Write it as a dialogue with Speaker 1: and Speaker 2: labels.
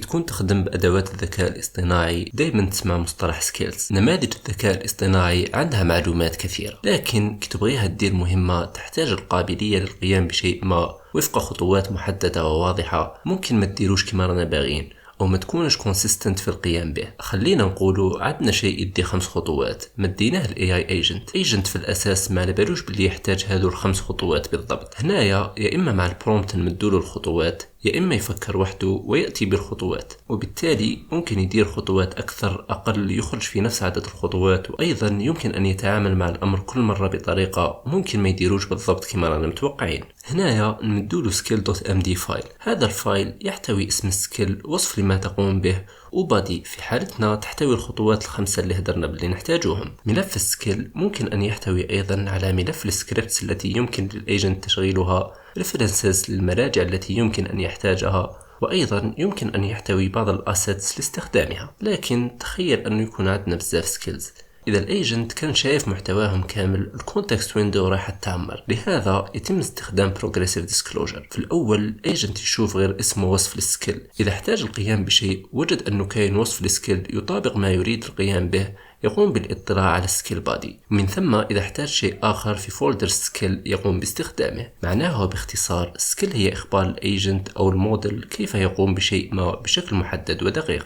Speaker 1: لما تكون تخدم بأدوات الذكاء الاصطناعي دايما تسمع مصطلح سكيلز. نماذج الذكاء الاصطناعي عندها معلومات كثيرة، لكن كي تبغيها تدير مهمة تحتاج القابلية للقيام بشيء ما وفق خطوات محددة وواضحة. ممكن ما تديروش كما رانا باغيين او ما تكونش كونسيستنت في القيام به. خلينا نقولوا عندنا شيء يدي 5 خطوات، مديناه الاي اي ايجنت في الاساس ما بالوش باللي يحتاج هذو ال5 خطوات بالضبط. هنايا يا اما مع البرومبت نمدولو الخطوات، يا اما يفكر وحده وياتي بالخطوات، وبالتالي ممكن يدير خطوات اكثر اقل يخرج في نفس عدد الخطوات. وايضا يمكن ان يتعامل مع الامر كل مره بطريقه ممكن ما يديروش بالضبط كما رانا متوقعين. هنايا نمدولو skill.md فايل. هذا الفايل يحتوي اسم السكيل، وصف لما تقوم به، وبادي في حالتنا تحتوي الخطوات ال5 اللي هدرنا باللي نحتاجوهم. ملف السكيل ممكن ان يحتوي ايضا على ملف السكريبتس التي يمكن للايجنت تشغيلها، ريفرنسز للمراجع التي يمكن ان يحتاجها، وايضا يمكن ان يحتوي بعض الاسيتس لاستخدامها. لكن تخيل انه يكون عندنا بزاف سكيلز، اذا الايجنت كان شايف محتواهم كامل الكونتكست ويندو راح تتعمر. لهذا يتم استخدام بروجريسيف ديسكلوجر. في الاول الايجنت يشوف غير اسم ووصف السكيل، اذا احتاج القيام بشيء وجد انه كاين وصف السكيل يطابق ما يريد القيام به يقوم بالاطلاع على السكيل بادي. من ثم إذا احتاج شيء آخر في فولدر سكيل يقوم باستخدامه. معناه باختصار سكيل هي إخبار الايجنت أو الموديل كيف يقوم بشيء ما بشكل محدد ودقيق.